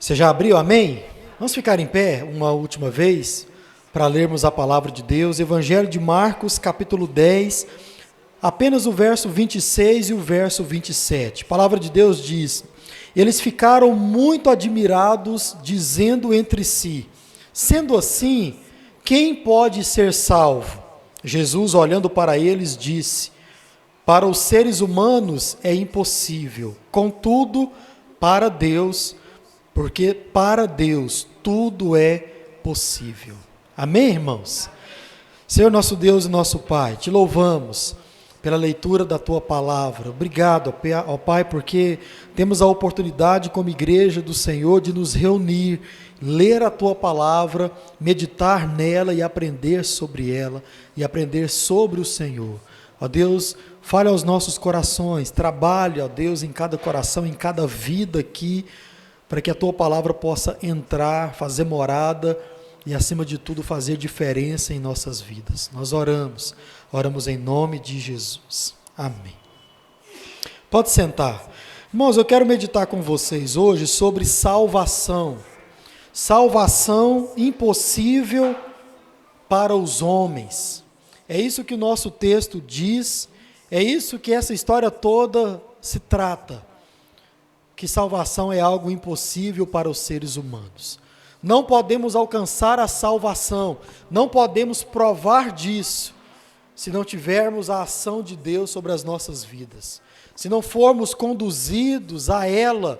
Você já abriu, amém? Vamos ficar em pé uma última vez para lermos a palavra de Deus. Evangelho de Marcos, capítulo 10, apenas o verso 26 e o verso 27. A palavra de Deus diz: eles ficaram muito admirados, dizendo entre si: sendo assim, quem pode ser salvo? Jesus, olhando para eles, disse: para os seres humanos é impossível, contudo, para Deus, porque para Deus tudo é possível. Amém, irmãos? Senhor nosso Deus e nosso Pai, te louvamos pela leitura da Tua Palavra. Obrigado, ó Pai, porque temos a oportunidade como igreja do Senhor de nos reunir, ler a Tua Palavra, meditar nela e aprender sobre ela, e aprender sobre o Senhor. Ó Deus, fale aos nossos corações, trabalhe, ó Deus, em cada coração, em cada vida aqui, para que a Tua Palavra possa entrar, fazer morada e, acima de tudo, fazer diferença em nossas vidas. Nós oramos em nome de Jesus. Amém. Pode sentar. Irmãos, eu quero meditar com vocês hoje sobre salvação. Salvação impossível para os homens. É isso que o nosso texto diz, é isso que essa história toda se trata. Que salvação é algo impossível para os seres humanos. Não podemos alcançar a salvação, não podemos provar disso, se não tivermos a ação de Deus sobre as nossas vidas. Se não formos conduzidos a ela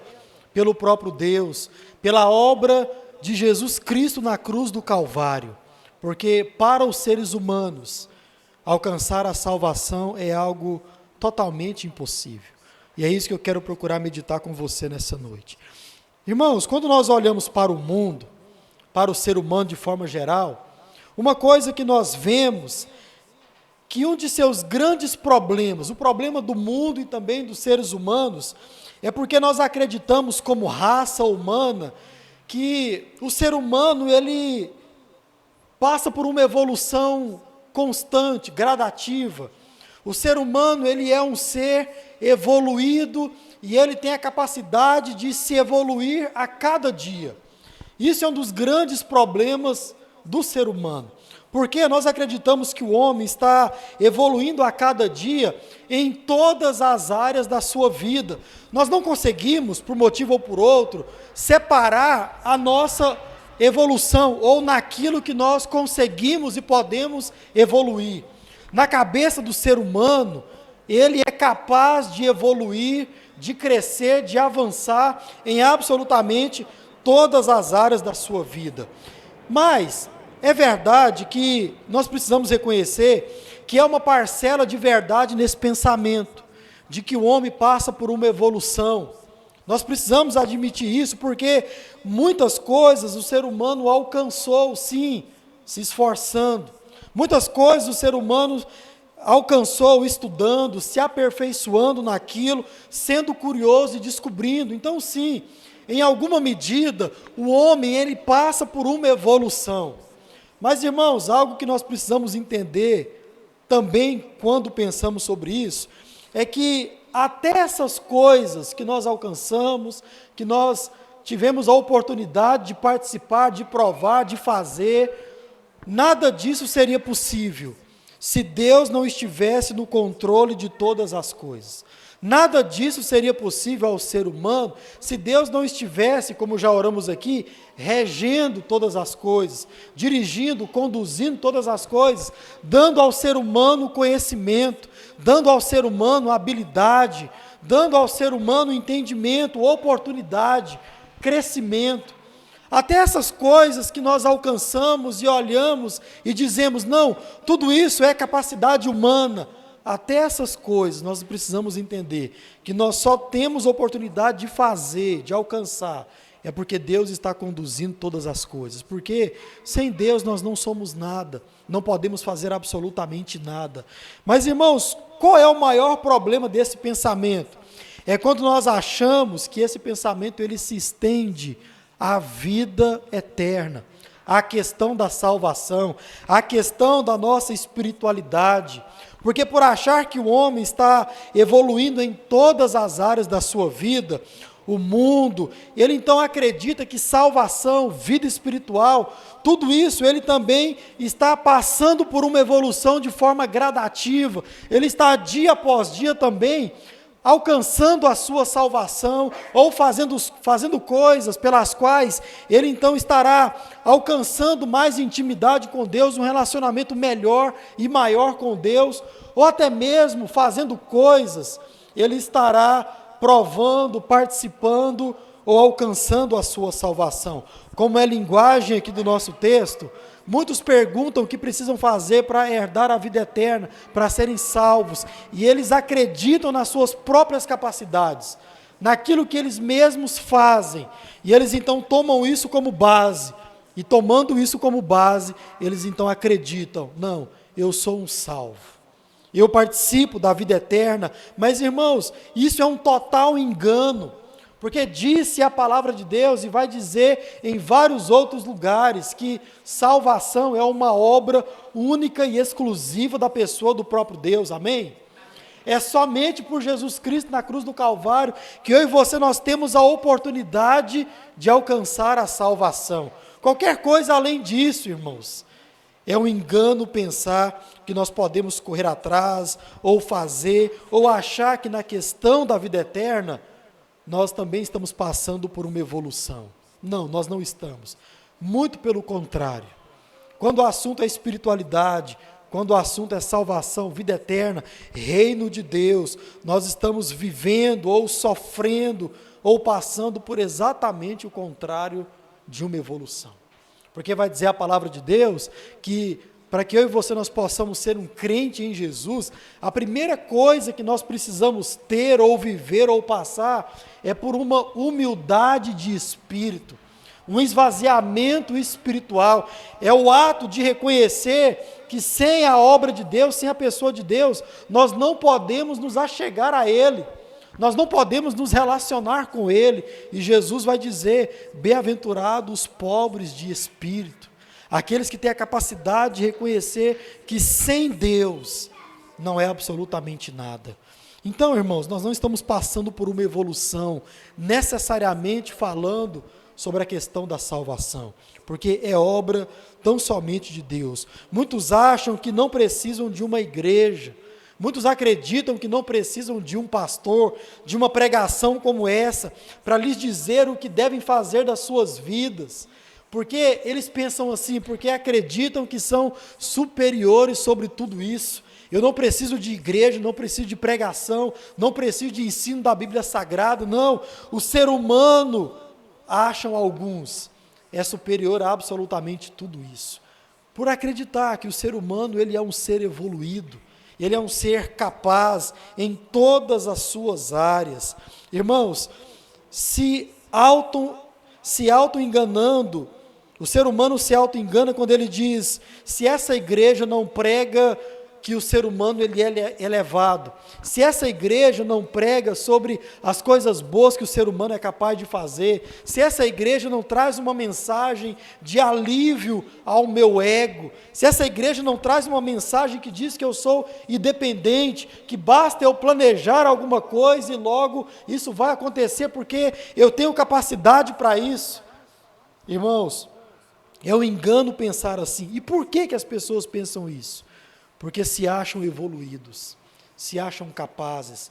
pelo próprio Deus, pela obra de Jesus Cristo na cruz do Calvário. Porque para os seres humanos, alcançar a salvação é algo totalmente impossível. E é isso que eu quero procurar meditar com você nessa noite. Irmãos, quando nós olhamos para o mundo, para o ser humano de forma geral, uma coisa que nós vemos, que um de seus grandes problemas, o problema do mundo e também dos seres humanos, é porque nós acreditamos como raça humana, que o ser humano, ele passa por uma evolução constante, gradativa. O ser humano, ele é um ser evoluído e ele tem a capacidade de se evoluir a cada dia. Isso é um dos grandes problemas do ser humano. Porque nós acreditamos que o homem está evoluindo a cada dia em todas as áreas da sua vida. Nós não conseguimos, por motivo ou por outro, separar a nossa evolução ou naquilo que nós conseguimos e podemos evoluir. Na cabeça do ser humano, ele é capaz de evoluir, de crescer, de avançar em absolutamente todas as áreas da sua vida. Mas é verdade que nós precisamos reconhecer que há uma parcela de verdade nesse pensamento, de que o homem passa por uma evolução. Nós precisamos admitir isso, porque muitas coisas o ser humano alcançou, sim, se esforçando. Muitas coisas o ser humano alcançou estudando, se aperfeiçoando naquilo, sendo curioso e descobrindo. Então, sim, em alguma medida, o homem ele passa por uma evolução. Mas, irmãos, algo que nós precisamos entender também quando pensamos sobre isso, é que até essas coisas que nós alcançamos, que nós tivemos a oportunidade de participar, de provar, de fazer, nada disso seria possível se Deus não estivesse no controle de todas as coisas. Nada disso seria possível ao ser humano se Deus não estivesse, como já oramos aqui, regendo todas as coisas, dirigindo, conduzindo todas as coisas, dando ao ser humano conhecimento, dando ao ser humano habilidade, dando ao ser humano entendimento, oportunidade, crescimento. Até essas coisas que nós alcançamos e olhamos e dizemos, não, tudo isso é capacidade humana. Até essas coisas nós precisamos entender que nós só temos oportunidade de fazer, de alcançar, é porque Deus está conduzindo todas as coisas. Porque sem Deus nós não somos nada, não podemos fazer absolutamente nada. Mas, irmãos, qual é o maior problema desse pensamento? É quando nós achamos que esse pensamento ele se estende à vida eterna, à questão da salvação, à questão da nossa espiritualidade. Porque por achar que o homem está evoluindo em todas as áreas da sua vida, o mundo, ele então acredita que salvação, vida espiritual, tudo isso ele também está passando por uma evolução de forma gradativa, ele está dia após dia também alcançando a sua salvação, ou fazendo coisas pelas quais ele então estará alcançando mais intimidade com Deus, um relacionamento melhor e maior com Deus, ou até mesmo fazendo coisas, ele estará provando, participando ou alcançando a sua salvação. Como é linguagem aqui do nosso texto, muitos perguntam o que precisam fazer para herdar a vida eterna, para serem salvos, e eles acreditam nas suas próprias capacidades, naquilo que eles mesmos fazem, e eles então tomam isso como base, e tomando isso como base, eles então acreditam, não, eu sou um salvo, eu participo da vida eterna, mas irmãos, isso é um total engano, porque disse a palavra de Deus e vai dizer em vários outros lugares que salvação é uma obra única e exclusiva da pessoa do próprio Deus, amém? É somente por Jesus Cristo na cruz do Calvário que eu e você nós temos a oportunidade de alcançar a salvação. Qualquer coisa além disso, irmãos, é um engano pensar que nós podemos correr atrás, ou fazer, ou achar que na questão da vida eterna, nós também estamos passando por uma evolução. Não, nós não estamos. Muito pelo contrário. Quando o assunto é espiritualidade, quando o assunto é salvação, vida eterna, reino de Deus, nós estamos vivendo ou sofrendo ou passando por exatamente o contrário de uma evolução. Porque vai dizer a palavra de Deus que para que eu e você nós possamos ser um crente em Jesus, a primeira coisa que nós precisamos ter ou viver ou passar é por uma humildade de espírito, um esvaziamento espiritual, é o ato de reconhecer que sem a obra de Deus, sem a pessoa de Deus, nós não podemos nos achegar a Ele, nós não podemos nos relacionar com Ele, e Jesus vai dizer, bem-aventurados os pobres de espírito, aqueles que têm a capacidade de reconhecer que sem Deus não é absolutamente nada. Então, irmãos, nós não estamos passando por uma evolução, necessariamente falando sobre a questão da salvação, porque é obra tão somente de Deus. Muitos acham que não precisam de uma igreja, muitos acreditam que não precisam de um pastor, de uma pregação como essa, para lhes dizer o que devem fazer das suas vidas, porque eles pensam assim, porque acreditam que são superiores sobre tudo isso. Eu não preciso de igreja, não preciso de pregação, não preciso de ensino da Bíblia Sagrada, não. O ser humano, acham alguns, é superior a absolutamente tudo isso. Por acreditar que o ser humano ele é um ser evoluído, ele é um ser capaz em todas as suas áreas. Irmãos, se auto-enganando, o ser humano se auto-engana quando ele diz, se essa igreja não prega que o ser humano ele é elevado, se essa igreja não prega sobre as coisas boas que o ser humano é capaz de fazer, se essa igreja não traz uma mensagem de alívio ao meu ego, se essa igreja não traz uma mensagem que diz que eu sou independente, que basta eu planejar alguma coisa e logo isso vai acontecer porque eu tenho capacidade para isso. Irmãos, é um engano pensar assim. E por que as pessoas pensam isso? Porque se acham evoluídos, se acham capazes,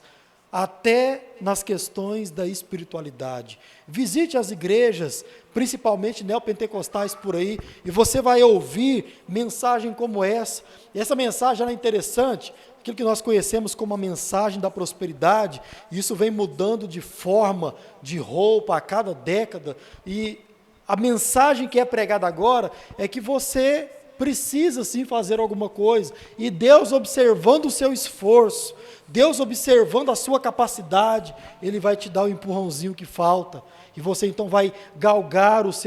até nas questões da espiritualidade. Visite as igrejas, principalmente neopentecostais por aí, e você vai ouvir mensagem como essa. E essa mensagem é interessante, aquilo que nós conhecemos como a mensagem da prosperidade, e isso vem mudando de forma, de roupa a cada década, e a mensagem que é pregada agora é que você precisa sim fazer alguma coisa, e Deus observando o seu esforço, Deus observando a sua capacidade, Ele vai te dar o empurrãozinho que falta, e você então vai galgar os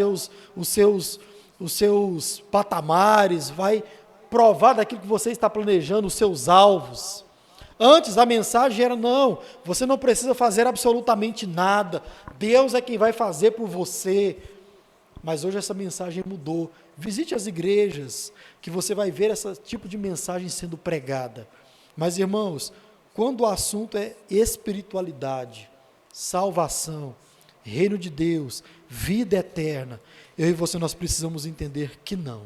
seus patamares, vai provar daquilo que você está planejando, os seus alvos. Antes a mensagem era, não, você não precisa fazer absolutamente nada, Deus é quem vai fazer por você. Mas hoje essa mensagem mudou. Visite as igrejas, que você vai ver esse tipo de mensagem sendo pregada. Mas, irmãos, quando o assunto é espiritualidade, salvação, reino de Deus, vida eterna, eu e você nós precisamos entender que não.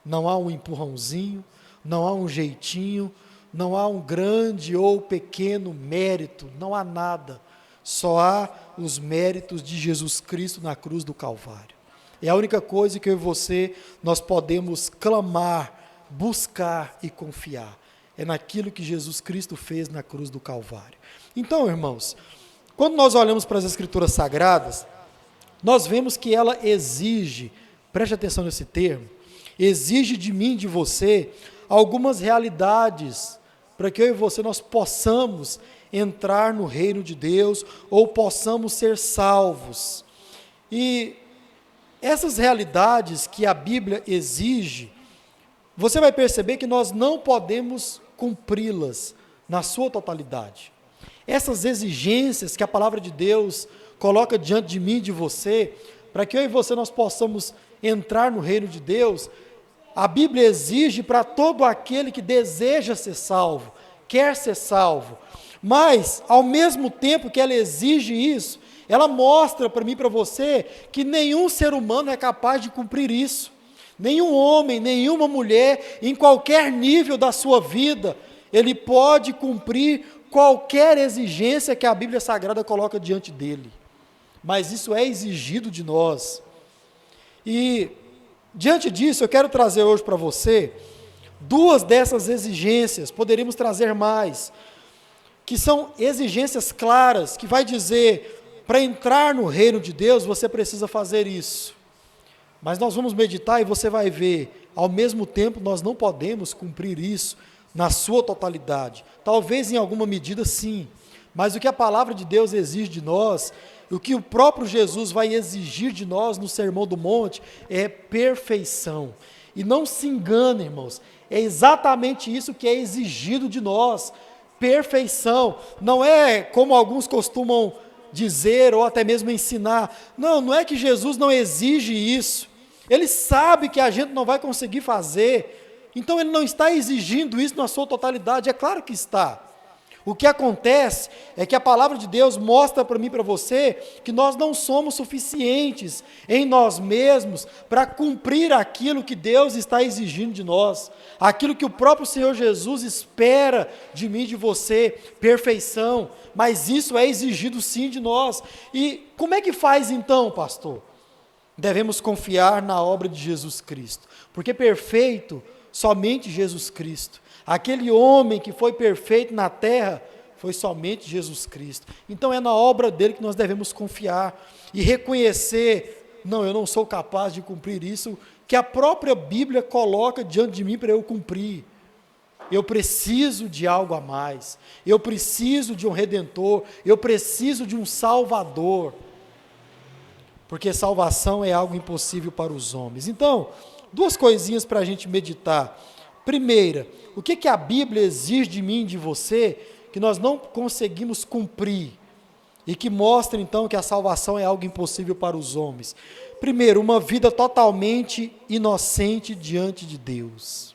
Não há um empurrãozinho, não há um jeitinho, não há um grande ou pequeno mérito, não há nada. Só há os méritos de Jesus Cristo na cruz do Calvário. É a única coisa que eu e você nós podemos clamar, buscar e confiar. É naquilo que Jesus Cristo fez na cruz do Calvário. Então, irmãos, quando nós olhamos para as Escrituras Sagradas, nós vemos que ela exige, preste atenção nesse termo, exige de mim, de você, algumas realidades, para que eu e você nós possamos entrar no reino de Deus, ou possamos ser salvos. E essas realidades que a Bíblia exige, você vai perceber que nós não podemos cumpri-las na sua totalidade. Essas exigências que a palavra de Deus coloca diante de mim e de você, para que eu e você nós possamos entrar no reino de Deus, a Bíblia exige para todo aquele que deseja ser salvo, quer ser salvo. Mas, ao mesmo tempo que ela exige isso, ela mostra para mim e para você que nenhum ser humano é capaz de cumprir isso. Nenhum homem, nenhuma mulher, em qualquer nível da sua vida, ele pode cumprir qualquer exigência que a Bíblia Sagrada coloca diante dele. Mas isso é exigido de nós. E, diante disso, eu quero trazer hoje para você duas dessas exigências, poderíamos trazer mais, que são exigências claras, que vai dizer, para entrar no reino de Deus, você precisa fazer isso. Mas nós vamos meditar e você vai ver, ao mesmo tempo nós não podemos cumprir isso na sua totalidade. Talvez em alguma medida sim, mas o que a palavra de Deus exige de nós, o que o próprio Jesus vai exigir de nós no Sermão do Monte, é perfeição. E não se engane, irmãos, é exatamente isso que é exigido de nós, perfeição. Não é como alguns costumam dizer ou até mesmo ensinar. Não é que Jesus não exige isso. Ele sabe que a gente não vai conseguir fazer. Então ele não está exigindo isso na sua totalidade. É claro que está. O que acontece é que a palavra de Deus mostra para mim e para você que nós não somos suficientes em nós mesmos para cumprir aquilo que Deus está exigindo de nós, aquilo que o próprio Senhor Jesus espera de mim e de você, perfeição, mas isso é exigido sim de nós. E como é que faz então, pastor? Devemos confiar na obra de Jesus Cristo, porque perfeito somente Jesus Cristo. Aquele homem que foi perfeito na terra foi somente Jesus Cristo. Então é na obra dele que nós devemos confiar e reconhecer, não, eu não sou capaz de cumprir isso, que a própria Bíblia coloca diante de mim para eu cumprir. Eu preciso de algo a mais, eu preciso de um Redentor, eu preciso de um Salvador, porque salvação é algo impossível para os homens. Então, duas coisinhas para a gente meditar. Primeira, o que a Bíblia exige de mim e de você, que nós não conseguimos cumprir, e que mostra então que a salvação é algo impossível para os homens? Primeiro, uma vida totalmente inocente diante de Deus.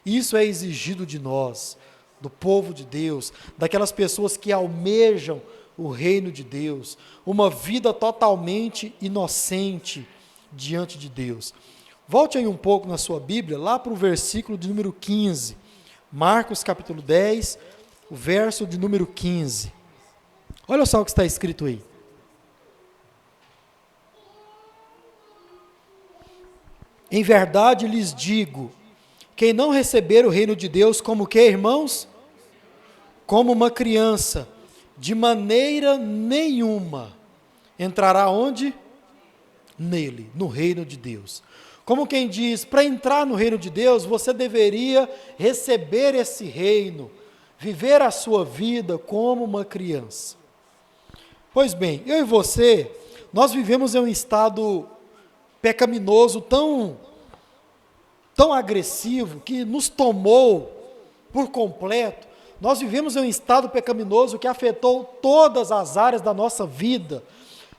Isso é exigido de nós, do povo de Deus, daquelas pessoas que almejam o reino de Deus, uma vida totalmente inocente diante de Deus. Volte aí um pouco na sua Bíblia, lá para o versículo de número 15, Marcos capítulo 10, o verso de número 15. Olha só o que está escrito aí. Em verdade lhes digo, quem não receber o reino de Deus como que, irmãos? Como uma criança, de maneira nenhuma entrará onde? Nele, no reino de Deus. Como quem diz, para entrar no reino de Deus, você deveria receber esse reino, viver a sua vida como uma criança. Pois bem, eu e você, nós vivemos em um estado pecaminoso tão agressivo, que nos tomou por completo. Nós vivemos em um estado pecaminoso que afetou todas as áreas da nossa vida.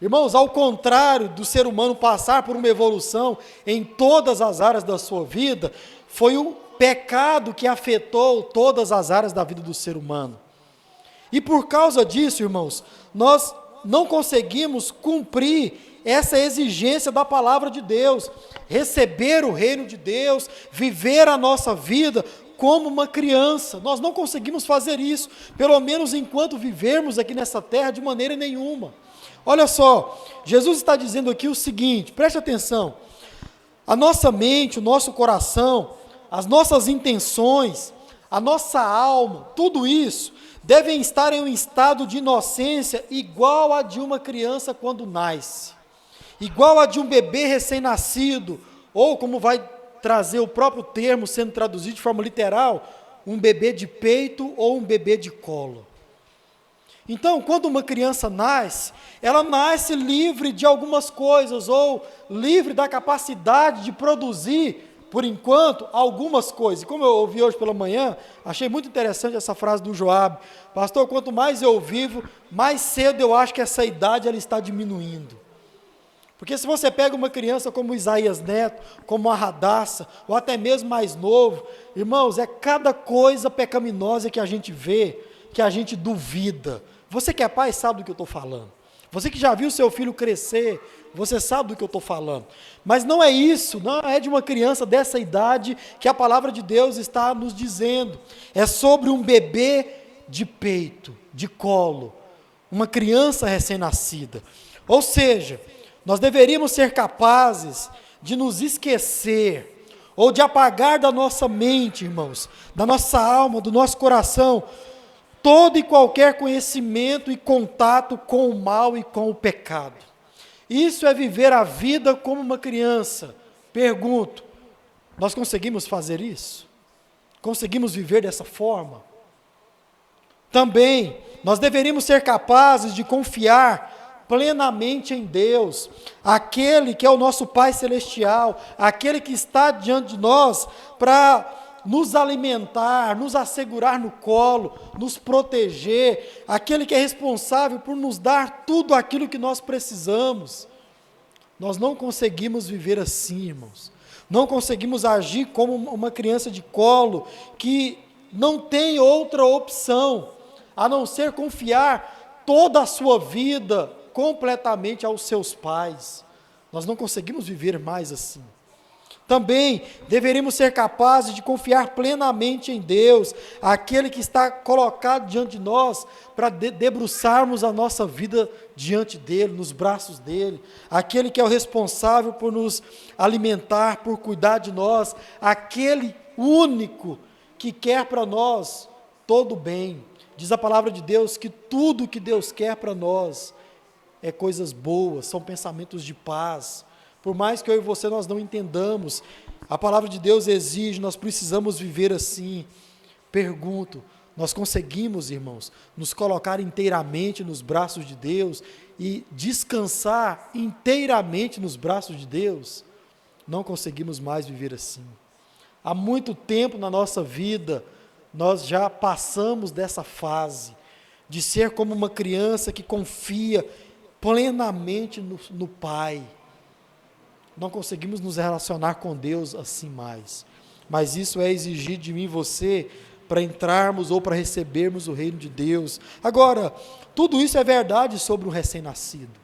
Irmãos, ao contrário do ser humano passar por uma evolução em todas as áreas da sua vida, foi o pecado que afetou todas as áreas da vida do ser humano. E por causa disso, irmãos, nós não conseguimos cumprir essa exigência da palavra de Deus, receber o reino de Deus, viver a nossa vida como uma criança. Nós não conseguimos fazer isso, pelo menos enquanto vivermos aqui nessa terra, de maneira nenhuma. Olha só, Jesus está dizendo aqui o seguinte, preste atenção, a nossa mente, o nosso coração, as nossas intenções, a nossa alma, tudo isso devem estar em um estado de inocência igual a de uma criança quando nasce, igual a de um bebê recém-nascido, ou como vai trazer o próprio termo sendo traduzido de forma literal, um bebê de peito ou um bebê de colo. Então, quando uma criança nasce, ela nasce livre de algumas coisas, ou livre da capacidade de produzir, por enquanto, algumas coisas. E como eu ouvi hoje pela manhã, achei muito interessante essa frase do Joabe. Pastor, quanto mais eu vivo, mais cedo eu acho que essa idade ela está diminuindo. Porque se você pega uma criança como Isaías Neto, como a Radassa, ou até mesmo mais novo, irmãos, é cada coisa pecaminosa que a gente vê, que a gente duvida. Você que é pai sabe do que eu estou falando. Você que já viu seu filho crescer, você sabe do que eu estou falando. Mas não é isso, não é de uma criança dessa idade que a palavra de Deus está nos dizendo. É sobre um bebê de peito, de colo, uma criança recém-nascida. Ou seja, nós deveríamos ser capazes de nos esquecer, ou de apagar da nossa mente, irmãos, da nossa alma, do nosso coração, todo e qualquer conhecimento e contato com o mal e com o pecado. Isso é viver a vida como uma criança. Pergunto, nós conseguimos fazer isso? Conseguimos viver dessa forma? Também, nós deveríamos ser capazes de confiar plenamente em Deus, aquele que é o nosso Pai Celestial, aquele que está diante de nós para nos alimentar, nos assegurar no colo, nos proteger, aquele que é responsável por nos dar tudo aquilo que nós precisamos. Nós não conseguimos viver assim, irmãos. Não conseguimos agir como uma criança de colo que não tem outra opção a não ser confiar toda a sua vida completamente aos seus pais. Nós não conseguimos viver mais assim. Também deveríamos ser capazes de confiar plenamente em Deus, aquele que está colocado diante de nós para debruçarmos a nossa vida diante dele, nos braços dele, aquele que é o responsável por nos alimentar, por cuidar de nós, aquele único que quer para nós todo o bem. Diz a palavra de Deus que tudo que Deus quer para nós é coisas boas, são pensamentos de paz. Por mais que eu e você nós não entendamos, a palavra de Deus exige, nós precisamos viver assim. Pergunto, nós conseguimos, irmãos, nos colocar inteiramente nos braços de Deus e descansar inteiramente nos braços de Deus? Não conseguimos mais viver assim. Há muito tempo na nossa vida, nós já passamos dessa fase, de ser como uma criança que confia plenamente no Pai. Não conseguimos nos relacionar com Deus assim mais. Mas isso é exigir de mim e você para entrarmos ou para recebermos o reino de Deus. Agora, tudo isso é verdade sobre um recém-nascido.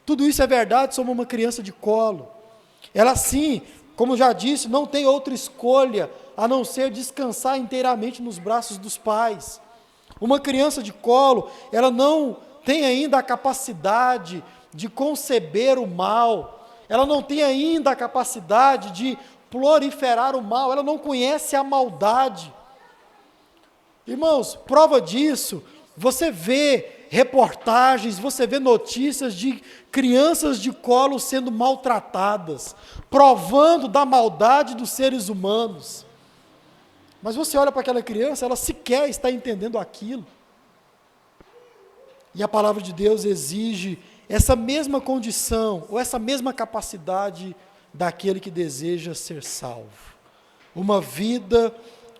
Tudo isso é verdade sobre uma criança de colo. Ela sim, como já disse, não tem outra escolha a não ser descansar inteiramente nos braços dos pais. Uma criança de colo, ela não tem ainda a capacidade de conceber o mal, ela não tem ainda a capacidade de proliferar o mal, ela não conhece a maldade. Irmãos, prova disso, você vê reportagens, você vê notícias de crianças de colo sendo maltratadas, provando da maldade dos seres humanos. Mas você olha para aquela criança, ela sequer está entendendo aquilo. E a palavra de Deus exige essa mesma condição, ou essa mesma capacidade daquele que deseja ser salvo. Uma vida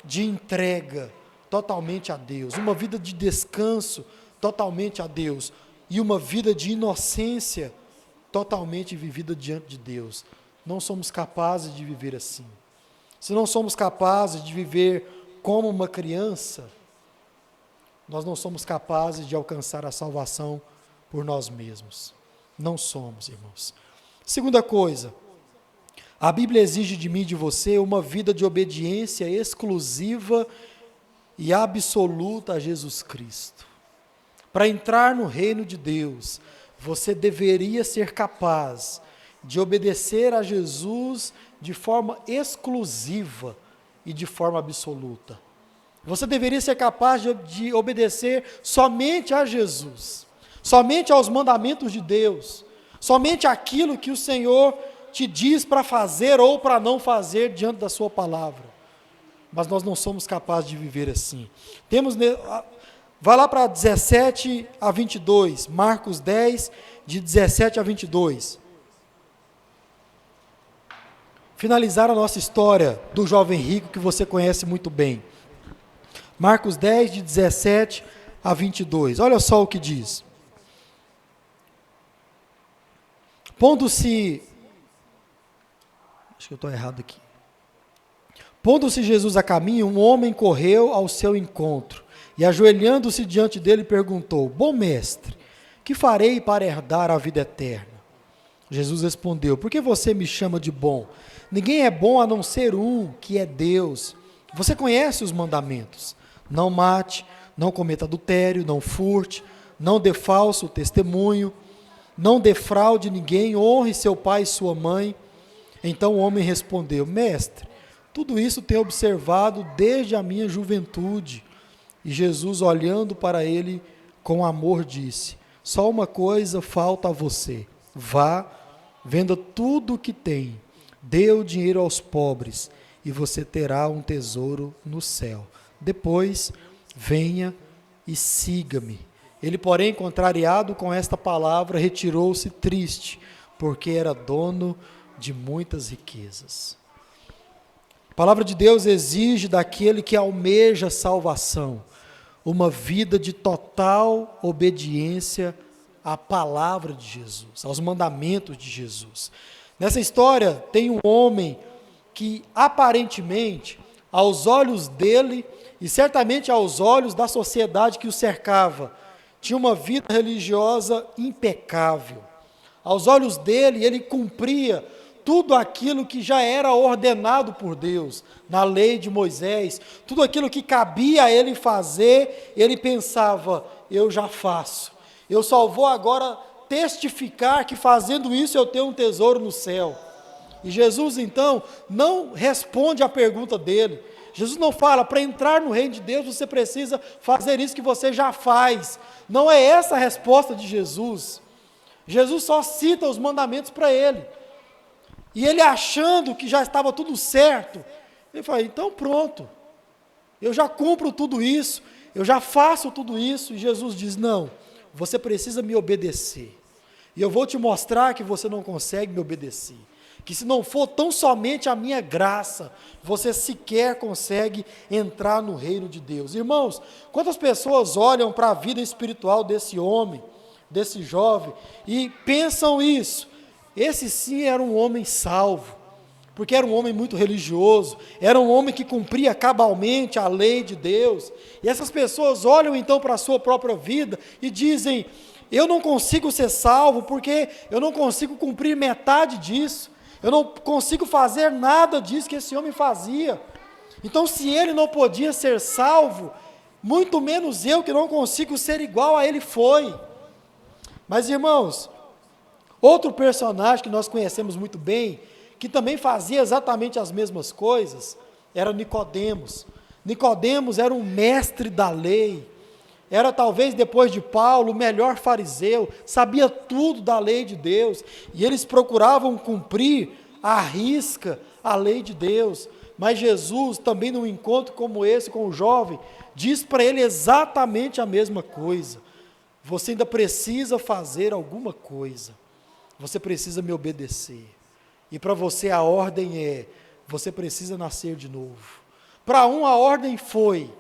de entrega totalmente a Deus, uma vida de descanso totalmente a Deus, e uma vida de inocência totalmente vivida diante de Deus. Não somos capazes de viver assim. Se não somos capazes de viver como uma criança, nós não somos capazes de alcançar a salvação por nós mesmos. Não somos, irmãos. Segunda coisa, a Bíblia exige de mim e de você uma vida de obediência exclusiva e absoluta a Jesus Cristo. Para entrar no reino de Deus, você deveria ser capaz de obedecer a Jesus de forma exclusiva e de forma absoluta. Você deveria ser capaz de obedecer somente a Jesus, somente aos mandamentos de Deus, somente aquilo que o Senhor te diz para fazer ou para não fazer diante da sua palavra. Mas nós não somos capazes de viver assim. Vai lá para 17 a 22, Marcos 10, de 17 a 22. Finalizar a nossa história do jovem rico que você conhece muito bem. Marcos 10, de 17 a 22. Olha só o que diz. Acho que eu estou errado aqui. Pondo-se Jesus a caminho, um homem correu ao seu encontro e, ajoelhando-se diante dele, perguntou: Bom mestre, que farei para herdar a vida eterna? Jesus respondeu: Por que você me chama de bom? Ninguém é bom a não ser um, que é Deus. Você conhece os mandamentos: não mate, não cometa adultério, não furte, não dê falso testemunho, não defraude ninguém, honre seu pai e sua mãe. Então o homem respondeu: Mestre, tudo isso tenho observado desde a minha juventude. E Jesus, olhando para ele com amor, disse: Só uma coisa falta a você. Vá, venda tudo o que tem, dê o dinheiro aos pobres, e você terá um tesouro no céu. Depois, venha e siga-me. Ele, porém, contrariado com esta palavra, retirou-se triste, porque era dono de muitas riquezas. A palavra de Deus exige daquele que almeja salvação uma vida de total obediência à palavra de Jesus, aos mandamentos de Jesus. Nessa história tem um homem que aparentemente, aos olhos dele e certamente aos olhos da sociedade que o cercava, tinha uma vida religiosa impecável. Aos olhos dele, ele cumpria tudo aquilo que já era ordenado por Deus, na lei de Moisés, tudo aquilo que cabia a ele fazer, ele pensava: eu já faço, eu só vou agora testificar que fazendo isso eu tenho um tesouro no céu. E Jesus então não responde à pergunta dele. Jesus não fala: para entrar no reino de Deus você precisa fazer isso que você já faz. Não é essa a resposta de Jesus. Jesus só cita os mandamentos para ele. E ele, achando que já estava tudo certo, ele fala: então pronto, eu já cumpro tudo isso, eu já faço tudo isso. E Jesus diz: não, você precisa me obedecer. E eu vou te mostrar que você não consegue me obedecer. Que se não for tão somente a minha graça, você sequer consegue entrar no reino de Deus. Irmãos, quantas pessoas olham para a vida espiritual desse homem, desse jovem, e pensam isso: esse sim era um homem salvo, porque era um homem muito religioso, era um homem que cumpria cabalmente a lei de Deus. E essas pessoas olham então para a sua própria vida e dizem: eu não consigo ser salvo porque eu não consigo cumprir metade disso, eu não consigo fazer nada disso que esse homem fazia. Então, se ele não podia ser salvo, muito menos eu, que não consigo ser igual a ele, foi. Mas, irmãos, outro personagem que nós conhecemos muito bem, que também fazia exatamente as mesmas coisas, era Nicodemos. Nicodemos era um mestre da lei, era talvez depois de Paulo o melhor fariseu, sabia tudo da lei de Deus, e eles procuravam cumprir à risca a lei de Deus. Mas Jesus, também num encontro como esse com o jovem, diz para ele exatamente a mesma coisa: você ainda precisa fazer alguma coisa, você precisa me obedecer. E para você a ordem é: você precisa nascer de novo. Para um a ordem foi: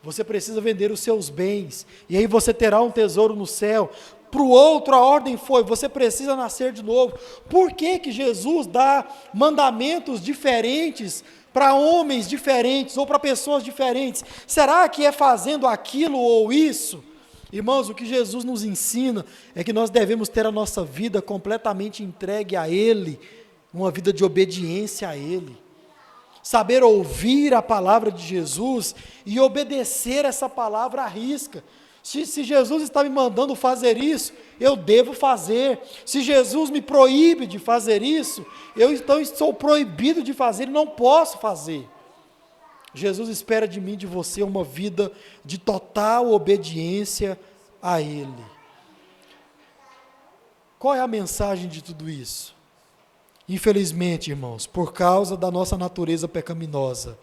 você precisa vender os seus bens, e aí você terá um tesouro no céu. Para o outro a ordem foi: você precisa nascer de novo. Por que que Jesus dá mandamentos diferentes para homens diferentes, ou para pessoas diferentes? Será que é fazendo aquilo ou isso? Irmãos, o que Jesus nos ensina é que nós devemos ter a nossa vida completamente entregue a Ele, uma vida de obediência a Ele. Saber ouvir a palavra de Jesus e obedecer essa palavra à risca. Se Jesus está me mandando fazer isso, eu devo fazer. Se Jesus me proíbe de fazer isso, eu então sou proibido de fazer e não posso fazer. Jesus espera de mim e de você uma vida de total obediência a Ele. Qual é a mensagem de tudo isso? Infelizmente, irmãos, por causa da nossa natureza pecaminosa,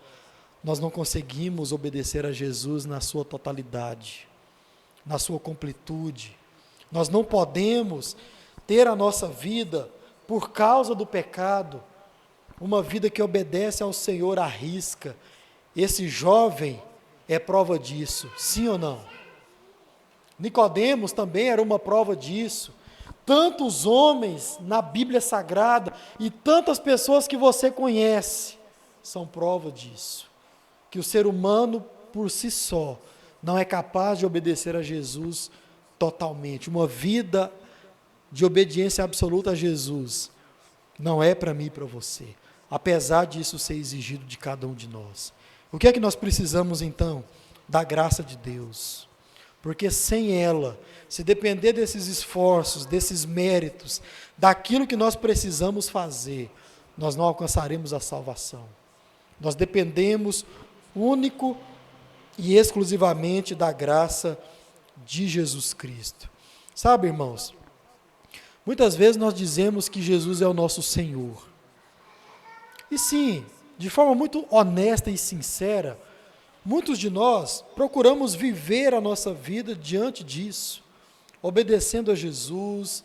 nós não conseguimos obedecer a Jesus na sua totalidade, na sua completude. Nós não podemos ter a nossa vida, por causa do pecado, uma vida que obedece ao Senhor à risca. Esse jovem é prova disso, sim ou não? Nicodemos também era uma prova disso. Tantos homens na Bíblia Sagrada e tantas pessoas que você conhece são prova disso. Que o ser humano, por si só, não é capaz de obedecer a Jesus totalmente. Uma vida de obediência absoluta a Jesus não é para mim e para você, apesar disso ser exigido de cada um de nós. O que é que nós precisamos então? Da graça de Deus. Porque sem ela, se depender desses esforços, desses méritos, daquilo que nós precisamos fazer, nós não alcançaremos a salvação. Nós dependemos único e exclusivamente da graça de Jesus Cristo. Sabe, irmãos, muitas vezes nós dizemos que Jesus é o nosso Senhor. E sim, de forma muito honesta e sincera, muitos de nós procuramos viver a nossa vida diante disso, obedecendo a Jesus,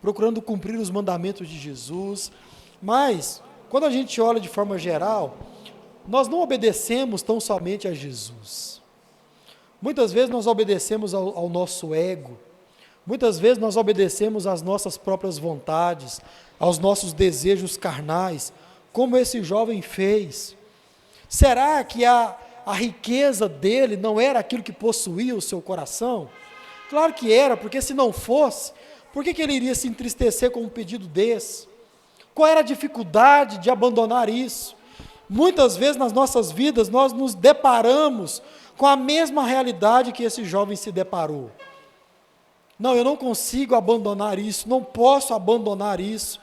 procurando cumprir os mandamentos de Jesus, mas, quando a gente olha de forma geral, nós não obedecemos tão somente a Jesus. Muitas vezes nós obedecemos ao nosso ego, muitas vezes nós obedecemos às nossas próprias vontades, aos nossos desejos carnais, como esse jovem fez. Será que a riqueza dele não era aquilo que possuía o seu coração? Claro que era, porque se não fosse, por que ele iria se entristecer com um pedido desse? Qual era a dificuldade de abandonar isso? Muitas vezes nas nossas vidas nós nos deparamos com a mesma realidade que esse jovem se deparou. Não, eu não consigo abandonar isso, não posso abandonar isso.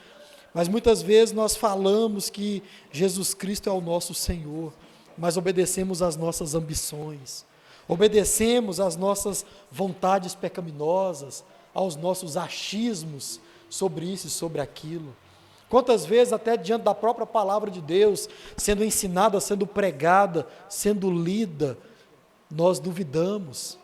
Mas muitas vezes nós falamos que Jesus Cristo é o nosso Senhor, mas obedecemos às nossas ambições, obedecemos às nossas vontades pecaminosas, aos nossos achismos sobre isso e sobre aquilo. Quantas vezes até diante da própria palavra de Deus, sendo ensinada, sendo pregada, sendo lida, nós duvidamos,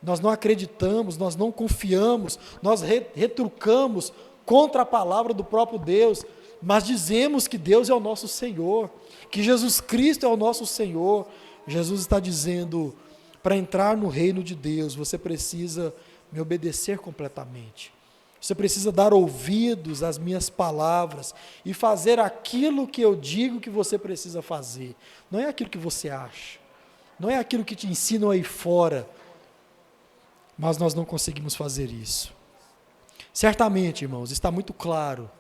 nós não acreditamos, nós não confiamos, nós retrucamos contra a palavra do próprio Deus, mas dizemos que Deus é o nosso Senhor, que Jesus Cristo é o nosso Senhor. Jesus está dizendo, para entrar no reino de Deus, você precisa me obedecer completamente. Você precisa dar ouvidos às minhas palavras e fazer aquilo que eu digo que você precisa fazer. Não é aquilo que você acha, não é aquilo que te ensinam aí fora, mas nós não conseguimos fazer isso. Certamente, irmãos, está muito claro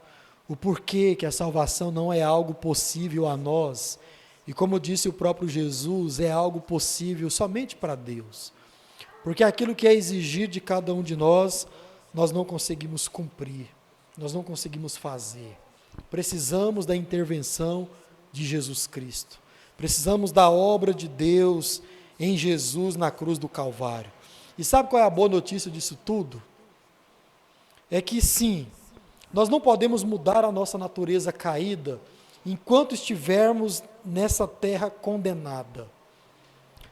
o porquê que a salvação não é algo possível a nós, e como disse o próprio Jesus, é algo possível somente para Deus, porque aquilo que é exigido de cada um de nós, nós não conseguimos cumprir, nós não conseguimos fazer. Precisamos da intervenção de Jesus Cristo, precisamos da obra de Deus em Jesus na cruz do Calvário. E sabe qual é a boa notícia disso tudo? É que sim, nós não podemos mudar a nossa natureza caída enquanto estivermos nessa terra condenada.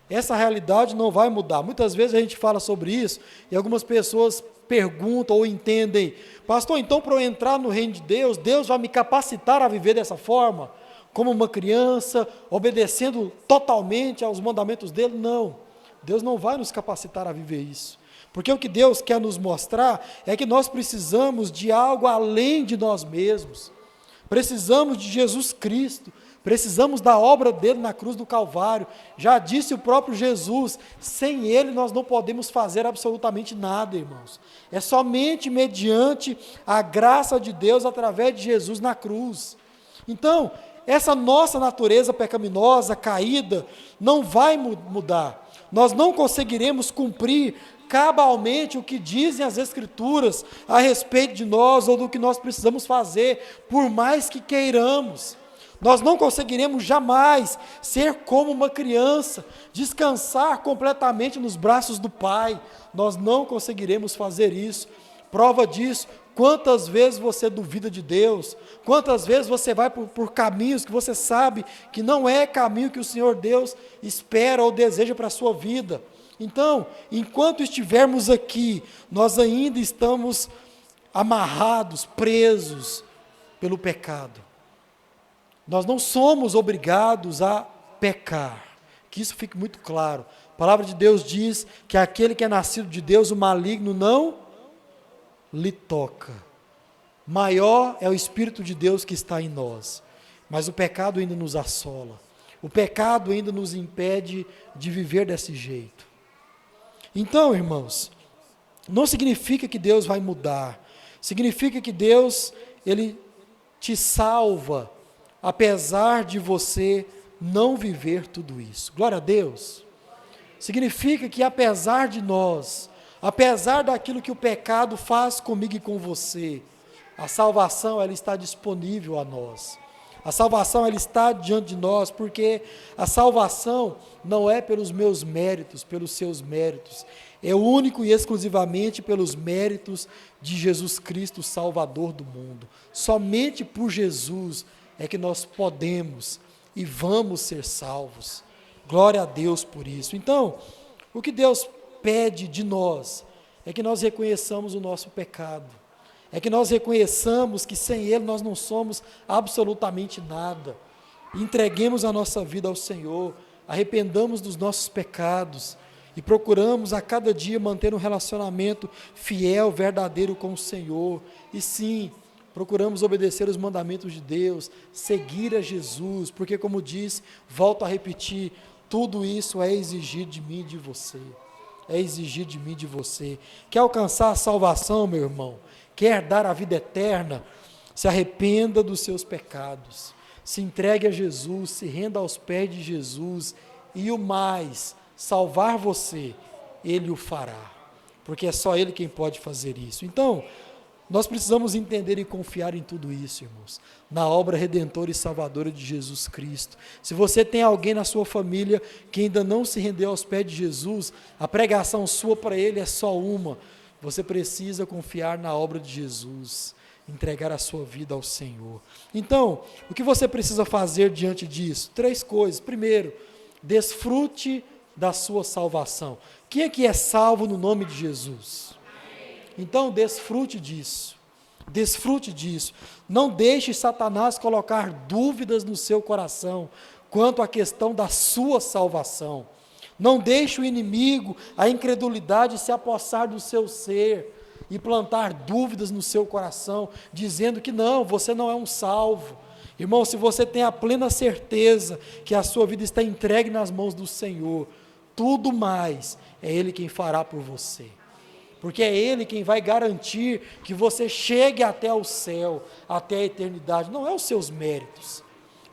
Essa realidade não vai mudar. Muitas vezes a gente fala sobre isso e algumas pessoas perguntam ou entendem, pastor, então para eu entrar no reino de Deus, Deus vai me capacitar a viver dessa forma? Como uma criança, obedecendo totalmente aos mandamentos dele? Não, Deus não vai nos capacitar a viver isso. Porque o que Deus quer nos mostrar é que nós precisamos de algo além de nós mesmos. Precisamos de Jesus Cristo, Precisamos da obra dele na cruz do Calvário. Já disse o próprio Jesus, sem ele nós não podemos fazer absolutamente nada, irmãos. É somente mediante a graça de Deus através de Jesus na cruz. Então, essa nossa natureza pecaminosa, caída, não vai mudar. Nós não conseguiremos cumprir cabalmente o que dizem as Escrituras a respeito de nós ou do que nós precisamos fazer, por mais que queiramos. Nós não conseguiremos jamais ser como uma criança, descansar completamente nos braços do Pai. Nós não conseguiremos fazer isso. Prova disso, quantas vezes você duvida de Deus, quantas vezes você vai por caminhos que você sabe que não é caminho que o Senhor Deus espera ou deseja para a sua vida. Então, enquanto estivermos aqui, nós ainda estamos amarrados, presos pelo pecado. Nós não somos obrigados a pecar, que isso fique muito claro. A palavra de Deus diz que aquele que é nascido de Deus, o maligno não lhe toca. Maior é o Espírito de Deus que está em nós, mas o pecado ainda nos assola. O pecado ainda nos impede de viver desse jeito. Então, irmãos, não significa que Deus vai mudar. Significa que Deus, Ele te salva, apesar de você não viver tudo isso. Glória a Deus. Significa que apesar de nós, apesar daquilo que o pecado faz comigo e com você, a salvação ela está disponível a nós. A salvação ela está diante de nós, porque a salvação não é pelos meus méritos, pelos seus méritos. É único e exclusivamente pelos méritos de Jesus Cristo, o Salvador do mundo. Somente por Jesus é que nós podemos e vamos ser salvos. Glória a Deus por isso. Então, o que Deus pede de nós é que nós reconheçamos o nosso pecado. É que nós reconheçamos que sem Ele nós não somos absolutamente nada. Entreguemos a nossa vida ao Senhor, arrependamos dos nossos pecados e procuramos a cada dia manter um relacionamento fiel, verdadeiro com o Senhor. E sim, procuramos obedecer os mandamentos de Deus, seguir a Jesus, porque como disse, volto a repetir, tudo isso é exigir de mim e de você. É exigir de mim e de você. Quer alcançar a salvação, meu irmão? Quer dar a vida eterna? Se arrependa dos seus pecados. Se entregue a Jesus, se renda aos pés de Jesus. E o mais, salvar você, Ele o fará. Porque é só Ele quem pode fazer isso. Então, nós precisamos entender e confiar em tudo isso, irmãos, na obra redentora e salvadora de Jesus Cristo. Se você tem alguém na sua família que ainda não se rendeu aos pés de Jesus, a pregação sua para ele é só uma: você precisa confiar na obra de Jesus, entregar a sua vida ao Senhor. Então, o que você precisa fazer diante disso? 3 coisas. Primeiro, desfrute da sua salvação. Quem aqui é salvo no nome de Jesus? Então, desfrute disso. Desfrute disso. Não deixe Satanás colocar dúvidas no seu coração quanto à questão da sua salvação. Não deixe o inimigo, a incredulidade se apossar do seu ser e plantar dúvidas no seu coração, dizendo que não, você não é um salvo. Irmão, se você tem a plena certeza que a sua vida está entregue nas mãos do Senhor, tudo mais é Ele quem fará por você. Porque é Ele quem vai garantir que você chegue até o céu, até a eternidade. Não é os seus méritos,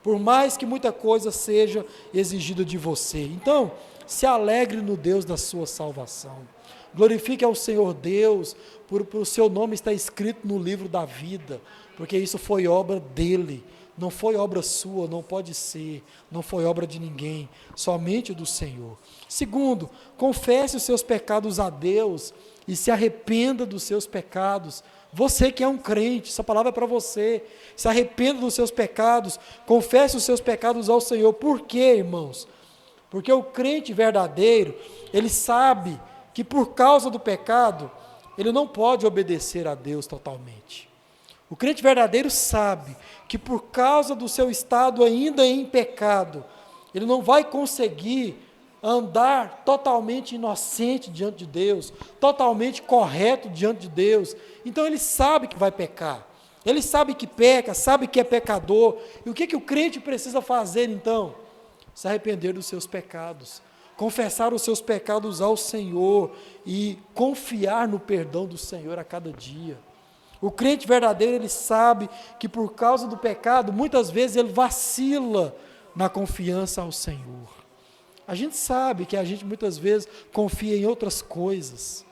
por mais que muita coisa seja exigida de você. Então, se alegre no Deus da sua salvação. Glorifique ao Senhor Deus, por o seu nome está escrito no livro da vida, porque isso foi obra dEle, não foi obra sua, não pode ser, não foi obra de ninguém, somente do Senhor. Segundo, confesse os seus pecados a Deus e se arrependa dos seus pecados. Você que é um crente, essa palavra é para você. Se arrependa dos seus pecados, confesse os seus pecados ao Senhor. Por quê, irmãos? Porque o crente verdadeiro, ele sabe que por causa do pecado, ele não pode obedecer a Deus totalmente. O crente verdadeiro sabe que por causa do seu estado ainda em pecado, ele não vai conseguir andar totalmente inocente diante de Deus, totalmente correto diante de Deus. Então ele sabe que vai pecar, Ele sabe que peca, sabe que é pecador. E o que o crente precisa fazer então? Se arrepender dos seus pecados, confessar os seus pecados ao Senhor e confiar no perdão do Senhor a cada dia. O crente verdadeiro, ele sabe que por causa do pecado, muitas vezes ele vacila na confiança ao Senhor. A gente sabe que a gente muitas vezes confia em outras coisas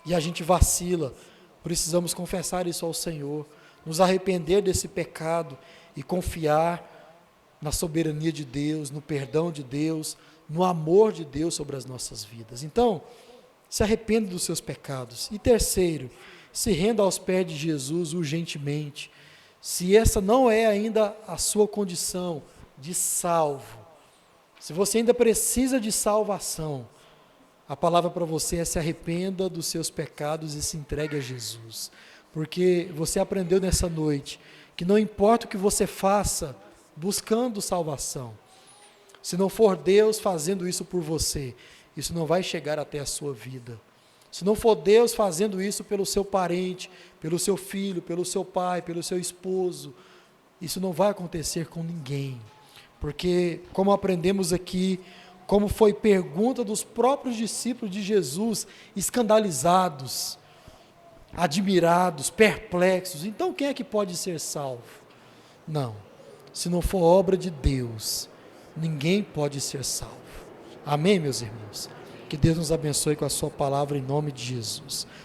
e a gente vacila. Precisamos confessar isso ao Senhor, nos arrepender desse pecado e confiar na soberania de Deus, no perdão de Deus, no amor de Deus sobre as nossas vidas. Então, se arrependa dos seus pecados. E terceiro, se renda aos pés de Jesus urgentemente. Se essa não é ainda a sua condição de salvo, se você ainda precisa de salvação, a palavra para você é: se arrependa dos seus pecados e se entregue a Jesus. Porque você aprendeu nessa noite que não importa o que você faça buscando salvação, se não for Deus fazendo isso por você, isso não vai chegar até a sua vida. Se não for Deus fazendo isso pelo seu parente, pelo seu filho, pelo seu pai, pelo seu esposo, isso não vai acontecer com ninguém. Porque, como aprendemos aqui, como foi pergunta dos próprios discípulos de Jesus, escandalizados, admirados, perplexos, então quem é que pode ser salvo? Não, se não for obra de Deus, ninguém pode ser salvo. Amém, meus irmãos? Que Deus nos abençoe com a sua palavra em nome de Jesus.